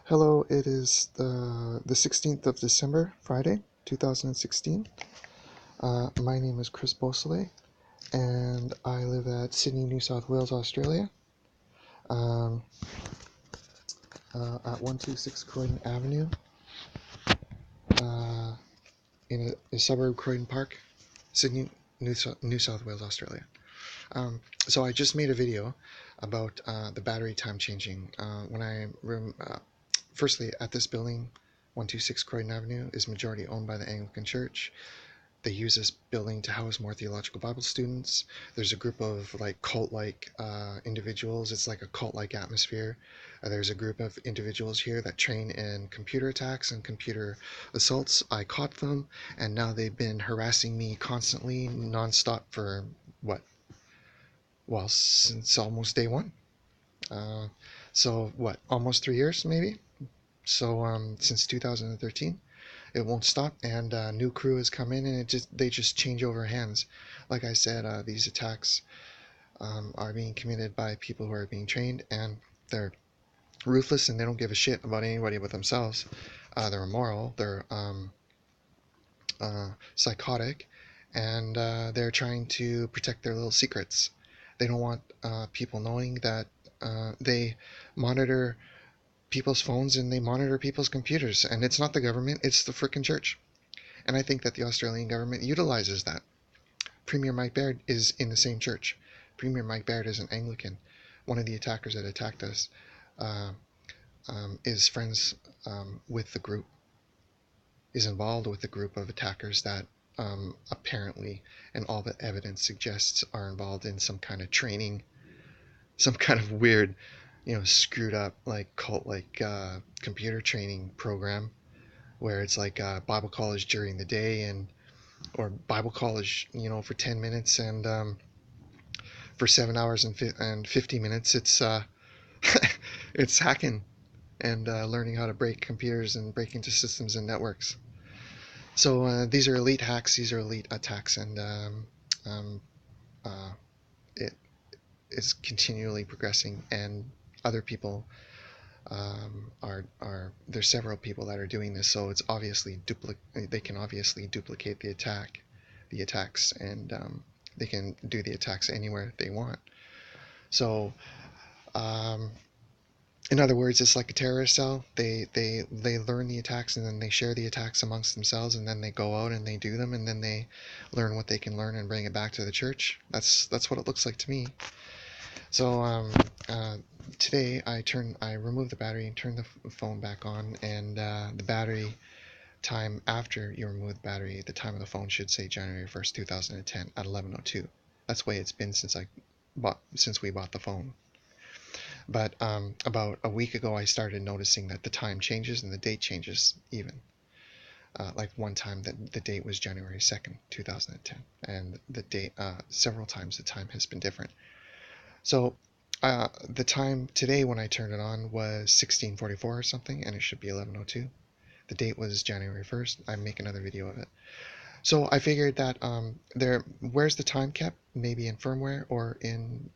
Hello, it is the 16th of December, Friday, 2016. My name is Chris Beausoleil, and I live at Sydney, New South Wales, Australia, um, at 126 Croydon Avenue, uh, in a suburb, Croydon Park, Sydney, New South Wales, Australia. So I just made a video about the battery time changing. Firstly, at this building, 126 Croydon Avenue is majority owned by the Anglican Church. They use this building to house more theological Bible students. There's a group of cult-like individuals. It's like a cult-like atmosphere. There's a group of individuals here that train in computer attacks and computer assaults. I caught them, and now they've been harassing me constantly, nonstop for what? Well, since almost day one. Uh, so what? Almost 3 years, maybe. So since 2013. It won't stop, and new crew has come in, and they just change over hands. Like I said, these attacks are being committed by people who are being trained, and they're ruthless, and they don't give a shit about anybody but themselves. They're immoral, they're psychotic, and they're trying to protect their little secrets. They don't want people knowing that they monitor people's phones and they monitor people's computers, and it's not the government, it's the frickin' church. And I think that the Australian government utilizes that. Premier Mike Baird is in the same church. Premier Mike Baird is an Anglican. One of the attackers that attacked us uh, is friends with the group, is involved with the group of attackers that apparently, and all the evidence suggests, are involved in some kind of training, some kind of weird, screwed up, cult-like computer training program where it's like Bible college during the day or Bible college, for 10 minutes, and for 7 hours and 50 minutes, it's it's hacking and learning how to break computers and break into systems and networks. So these are elite hacks, these are elite attacks, and um, uh, it is continually progressing, and other people are there's several people that are doing this, so it's obviously they can obviously duplicate the attacks, and they can do the attacks anywhere they want. So um, in other words, it's like a terrorist cell. They learn the attacks, and then they share the attacks amongst themselves, and then they go out and they do them, and then they learn what they can learn and bring it back to the church. That's what it looks like to me. So today I removed the battery and turned the phone back on, and the battery time after you remove the battery, the time of the phone should say January 1st, 2010 at 11:02. That's the way it's been since we bought the phone. But about a week ago, I started noticing that the time changes and the date changes even. Like one time the date was January 2nd, 2010, and the date several times the time has been different. So the time today when I turned it on was 16:44 or something, and it should be 11:02. The date was January 1st. I make another video of it. So I figured that where's the time kept? Maybe in firmware or in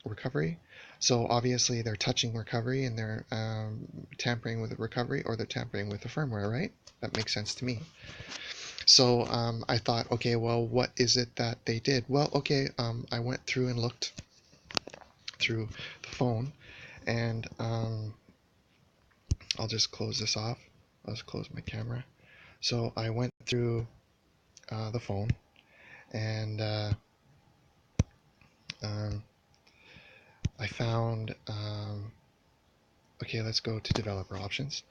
recovery. So obviously they're touching recovery, and they're tampering with the recovery, or they're tampering with the firmware, right? That makes sense to me. So I thought, okay, well, what is it that they did? Well, okay, I went through and looked through the phone, and I'll just close this off. I'll just close my camera. So I went through the phone, and I found, okay, let's go to developer options.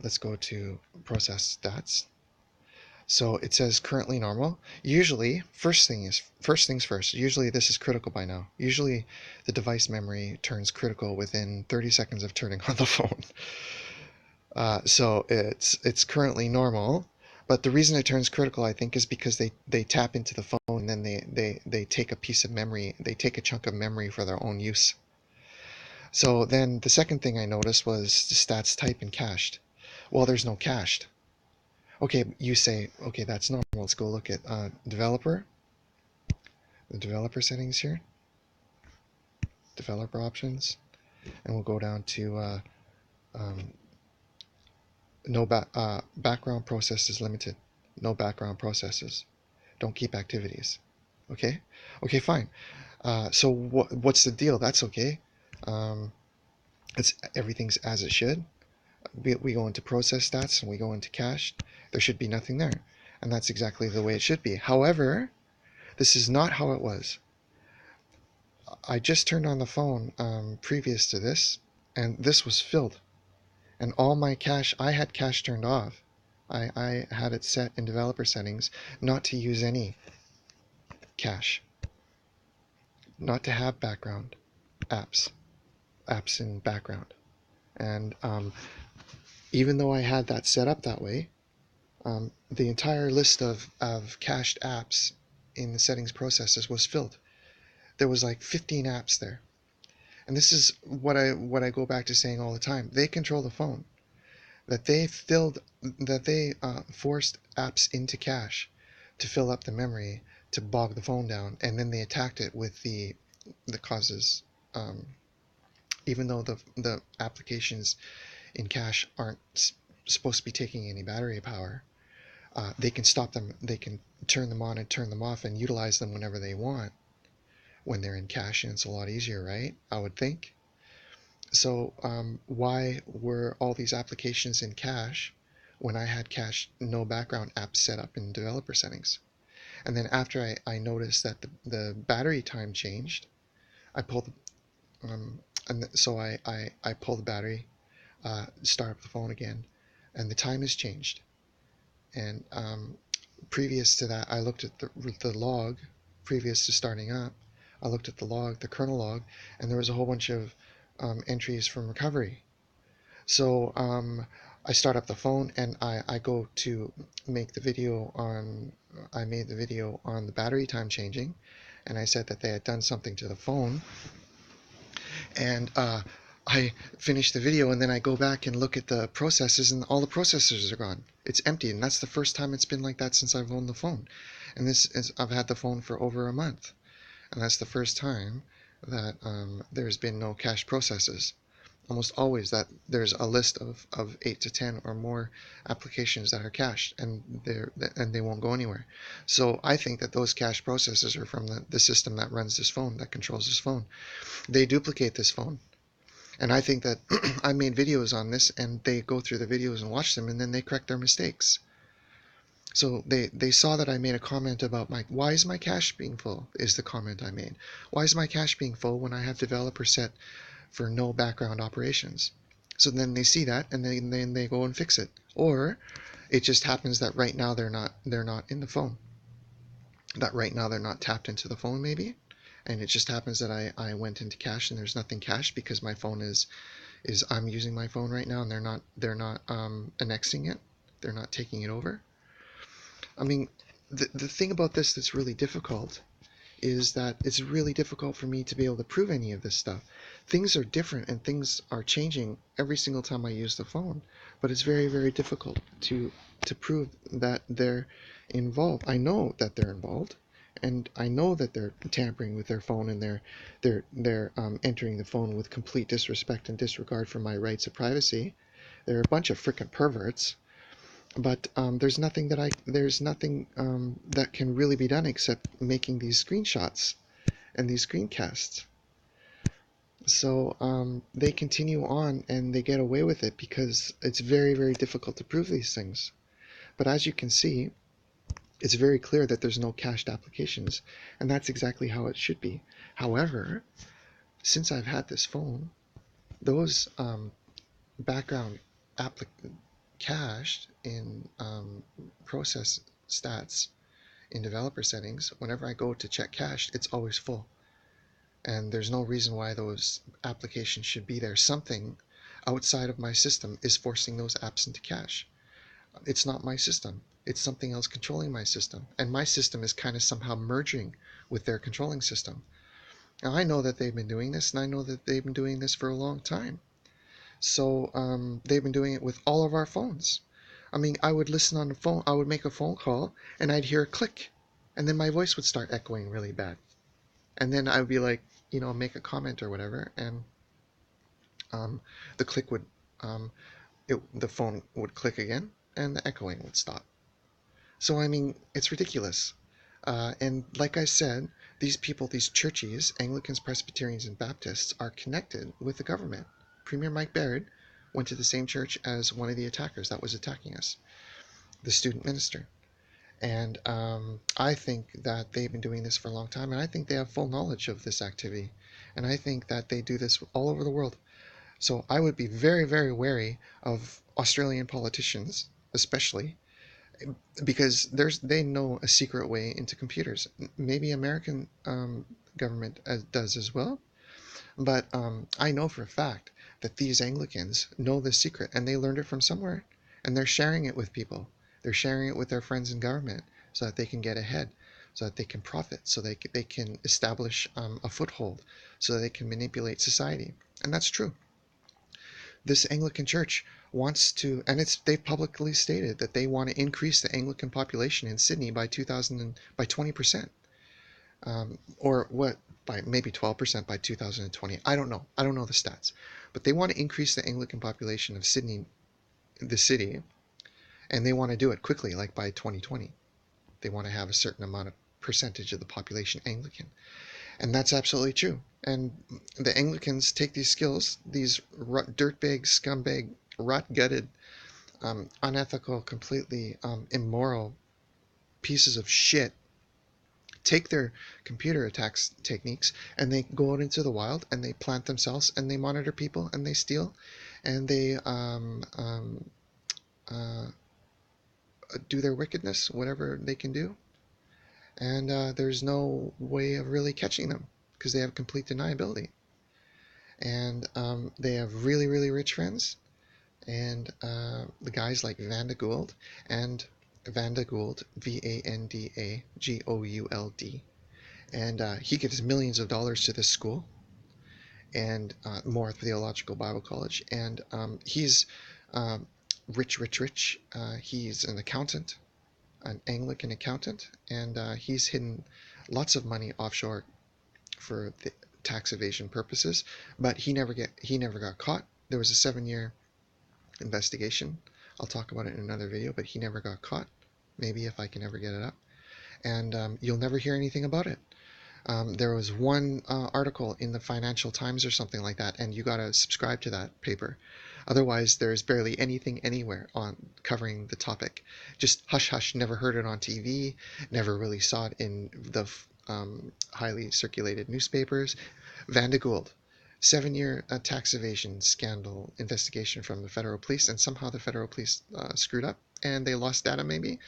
Let's go to process stats. So it says currently normal. Usually, first things first. Usually this is critical by now. Usually the device memory turns critical within 30 seconds of turning on the phone. So it's currently normal, but the reason it turns critical, I think, is because they tap into the phone, and then they take a piece of memory, they take a chunk of memory for their own use. So then the second thing I noticed was the stats type and cached. Well, there's no cached. Okay, you say, okay, that's normal. Let's go look at developer, the developer settings here, developer options, and we'll go down to No background processes limited. No background processes. Don't keep activities. Okay? Okay, fine. So what's the deal? That's okay. Um, everything's as it should. We go into process stats and we go into cache. There should be nothing there. And that's exactly the way it should be. However, this is not how it was. I just turned on the phone previous to this, and this was filled. And all my cache, I had cache turned off. I had it set in developer settings not to use any cache, not to have background apps in background. And even though I had that set up that way, the entire list of cached apps in the settings processes was filled. There was like 15 apps there. And this is what I go back to saying all the time. They control the phone. That they forced apps into cache to fill up the memory, to bog the phone down, and then they attacked it with the causes. Even though the applications in cache aren't supposed to be taking any battery power, they can stop them. They can turn them on and turn them off and utilize them whenever they want when they're in cache, and it's a lot easier, right? I would think. So why were all these applications in cache when I had cache no background apps set up in developer settings? And then after I noticed that the battery time changed, I pulled and so I pull the battery, start up the phone again, and the time has changed. And previous to that, I looked at the log. Previous to starting up, I looked at the log, the kernel log, and there was a whole bunch of entries from recovery. So I start up the phone and I go to make the video on. I made the video on the battery time changing, and I said that they had done something to the phone, and I finish the video, and then I go back and look at the processes, and all the processors are gone. It's empty, and that's the first time it's been like that since I've owned the phone. And I've had the phone for over a month, and that's the first time that there's been no cache processes. Almost always that there's a list of 8 to 10 or more applications that are cached, and they won't go anywhere. So I think that those cache processes are from the system that runs this phone, that controls this phone. They duplicate this phone. And I think that I made videos on this, and they go through the videos and watch them, and then they correct their mistakes. So they saw that I made a comment about why is my cache being full, is the comment I made. Why is my cache being full when I have developer set for no background operations? So then they see that, and then they go and fix it. Or it just happens that right now they're not in the phone. That right now they're not tapped into the phone maybe. And it just happens that I went into cache and there's nothing cached because my phone is I'm using my phone right now, and they're not annexing it. They're not taking it over. I mean, the thing about this that's really difficult is that it's really difficult for me to be able to prove any of this stuff. Things are different and things are changing every single time I use the phone, but it's very, very difficult to prove that they're involved. I know that they're involved, and I know that they're tampering with their phone, and they're entering the phone with complete disrespect and disregard for my rights of privacy. They're a bunch of frickin' perverts. But there's nothing that can really be done except making these screenshots and these screencasts. So they continue on and they get away with it because it's very, very difficult to prove these things. But as you can see, it's very clear that there's no cached applications, and that's exactly how it should be. However, since I've had this phone, those background cached in process stats in developer settings, whenever I go to check cache, it's always full. And there's no reason why those applications should be there. Something outside of my system is forcing those apps into cache. It's not my system. It's something else controlling my system. And my system is kind of somehow merging with their controlling system. Now, I know that they've been doing this, and I know that they've been doing this for a long time. So they've been doing it with all of our phones. I mean, I would listen on the phone, I would make a phone call, and I'd hear a click, and then my voice would start echoing really bad. And then I would be like, make a comment or whatever, and the click would the phone would click again and the echoing would stop. So, I mean, it's ridiculous. And like I said, these people, these churchies, Anglicans, Presbyterians, and Baptists, are connected with the government. Premier Mike Baird went to the same church as one of the attackers that was attacking us, the student minister. And I think that they've been doing this for a long time, and I think they have full knowledge of this activity. And I think that they do this all over the world. So I would be very, very wary of Australian politicians, especially, because they know a secret way into computers. Maybe American government does as well, but I know for a fact that these Anglicans know this secret, and they learned it from somewhere, and they're sharing it with people. They're sharing it with their friends in government so that they can get ahead, so that they can profit, so they can establish a foothold, so that they can manipulate society. And that's true. This Anglican Church wants to, and they've publicly stated that they want to increase the Anglican population in Sydney by 20% or what, by maybe 12% by 2020. I don't know. I don't know the stats, but they want to increase the Anglican population of Sydney, the city, and they want to do it quickly, like by 2020. They want to have a certain amount of percentage of the population Anglican. And that's absolutely true. And the Anglicans take these skills, these dirtbag, scumbag, rot-gutted, unethical, completely immoral pieces of shit, take their computer attacks techniques, and they go out into the wild and they plant themselves and they monitor people and they steal and they uh, do their wickedness, whatever they can do. And there's no way of really catching them because they have complete deniability. And they have really, really rich friends. And the guys like Vanda Gould and Vanda Gould, Vandagould, and he gives millions of dollars to this school and Moore Theological Bible College. And he's rich, rich, rich. He's an accountant, an Anglican accountant, and he's hidden lots of money offshore for the tax evasion purposes. But he never got caught. There was a 7-year investigation. I'll talk about it in another video, but he never got caught. Maybe if I can ever get it up. And you'll never hear anything about it. There was one article in the Financial Times or something like that, and you got to subscribe to that paper. Otherwise, there's barely anything anywhere on covering the topic. Just hush hush, never heard it on TV, never really saw it in the highly circulated newspapers. Vanda Gould, 7-year tax evasion scandal investigation from the federal police, and somehow the federal police screwed up and they lost data maybe,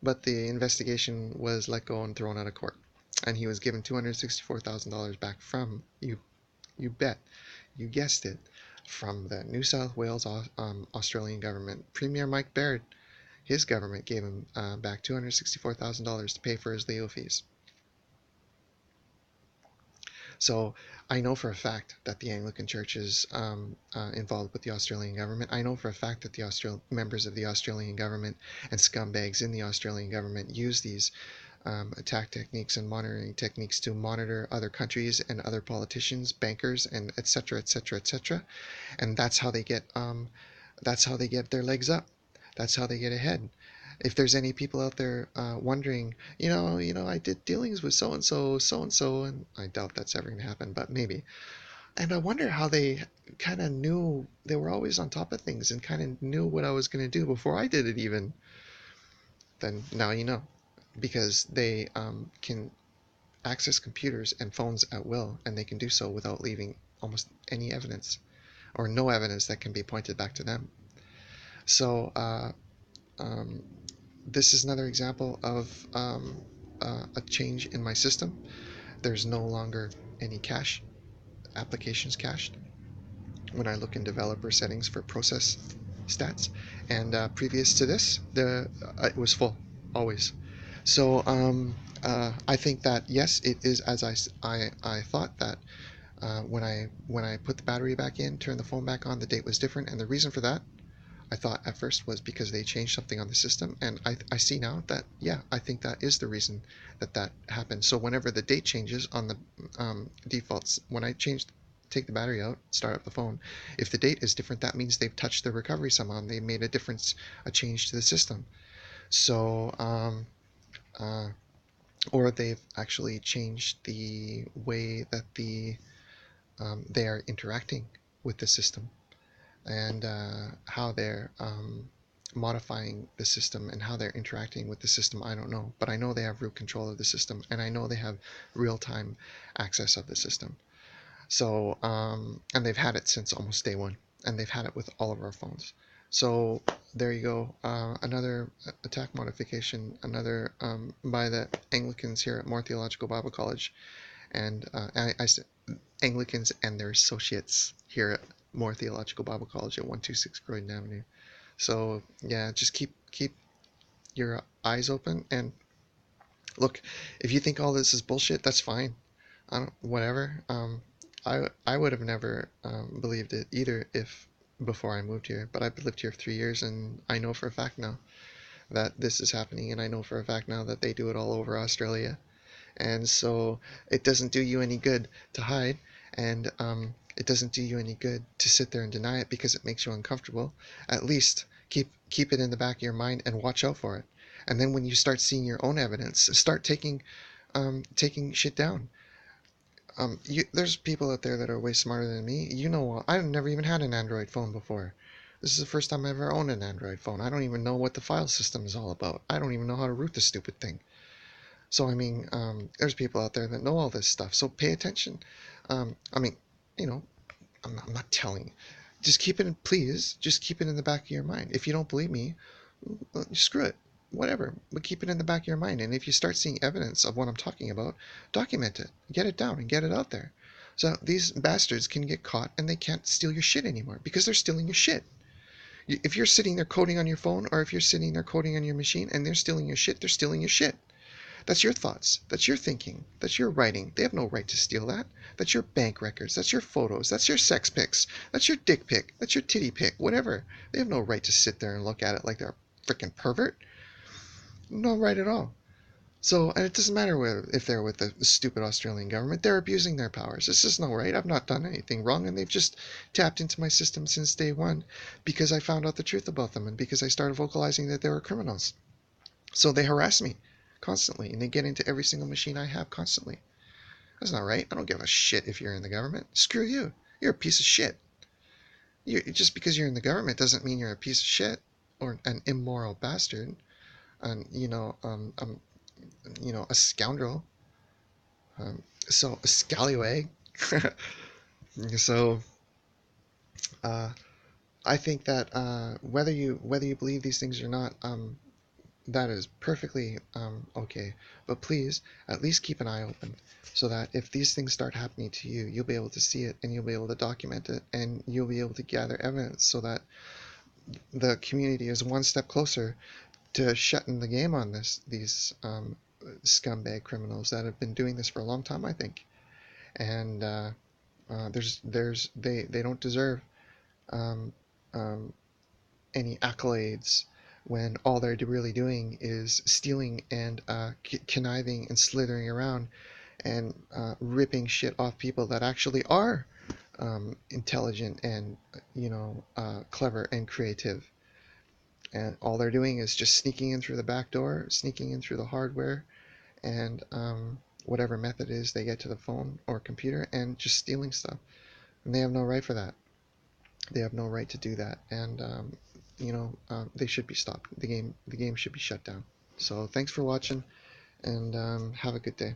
but the investigation was let go and thrown out of court. And he was given $264,000 back from, you bet, you guessed it, from the New South Wales Australian government. Premier Mike Baird, his government gave him back $264,000 to pay for his legal fees. So I know for a fact that the Anglican Church is involved with the Australian government. I know for a fact that the members of the Australian government and scumbags in the Australian government use these attack techniques and monitoring techniques to monitor other countries and other politicians, bankers, and etc., etc., etc. And that's how they get their legs up. That's how they get ahead. If there's any people out there wondering, I did dealings with so and so, and I doubt that's ever going to happen, but maybe. And I wonder how they kind of knew. They were always on top of things and kind of knew what I was going to do before I did it even. Then now you know, because they can access computers and phones at will, and they can do so without leaving almost any evidence or no evidence that can be pointed back to them. So this is another example of a change in my system. There's no longer any cache, applications cached when I look in developer settings for process stats. And previous to this, it was full, always. So I think that, yes, it is as I thought that when I put the battery back in, turned the phone back on, the date was different. And the reason for that, I thought at first, was because they changed something on the system. And I see now that, yeah, I think that is the reason that happened. So whenever the date changes on the defaults, when I changed take the battery out, start up the phone. If the date is different, that means they've touched the recovery somehow. They made a difference, a change to the system. So, uh, or they've actually changed the way that they are interacting with the system, and how they're modifying the system and how they're interacting with the system. I don't know, but I know they have root control of the system, and I know they have real-time access of the system. So, and they've had it since almost day one, and they've had it with all of our phones. So there you go. Another attack modification, another by the Anglicans here at Moore Theological Bible College, and I said Anglicans and their associates here at Moore Theological Bible College at 126 Croydon Avenue. So yeah, just keep your eyes open, and look, if you think all this is bullshit, that's fine. I don't, whatever. I would have never believed it either if before I moved here, but I've lived here for 3 years, and I know for a fact now that this is happening, and I know for a fact now that they do it all over Australia. And so it doesn't do you any good to hide, and it doesn't do you any good to sit there and deny it because it makes you uncomfortable. At least keep it in the back of your mind and watch out for it. And then when you start seeing your own evidence, start taking shit down. There's people out there that are way smarter than me. You know, I've never even had an Android phone before. This is the first time I ever owned an Android phone. I don't even know what the file system is all about. I don't even know how to root the stupid thing. So I mean, there's people out there that know all this stuff. So pay attention. I mean, you know, I'm not telling. Just keep it, please. Just keep it in the back of your mind. If you don't believe me, screw it. Whatever. But keep it in the back of your mind. And if you start seeing evidence of what I'm talking about, document it. Get it down and get it out there. So these bastards can get caught and they can't steal your shit anymore because they're stealing your shit. If you're sitting there coding on your phone, or if you're sitting there coding on your machine and they're stealing your shit, they're stealing your shit. That's your thoughts. That's your thinking. That's your writing. They have no right to steal that. That's your bank records. That's your photos. That's your sex pics. That's your dick pic. That's your titty pic. Whatever. They have no right to sit there and look at it like they're a freaking pervert. No right at all. So, and it doesn't matter if they're with the stupid Australian government. They're abusing their powers. This is no right. I've not done anything wrong, and they've just tapped into my system since day one because I found out the truth about them and because I started vocalizing that they were criminals. So they harass me constantly, and they get into every single machine I have constantly. That's not right. I don't give a shit if you're in the government. Screw you. You're a piece of shit. Just because you're in the government doesn't mean you're a piece of shit or an immoral bastard, and a scoundrel. So a scallywag. So I think that whether you believe these things or not, that is perfectly okay. But please, at least keep an eye open so that if these things start happening to you, you'll be able to see it and you'll be able to document it and you'll be able to gather evidence so that the community is one step closer to shutting the game on these scumbag criminals that have been doing this for a long time, I think. And they don't deserve um, um, any accolades when all they're really doing is stealing and conniving and slithering around and ripping shit off people that actually are intelligent and clever and creative. And all they're doing is just sneaking in through the back door, sneaking in through the hardware, and whatever method is they get to the phone or computer and just stealing stuff. And they have no right for that. They have no right to do that, and they should be stopped. The game should be shut down. So thanks for watching, and have a good day.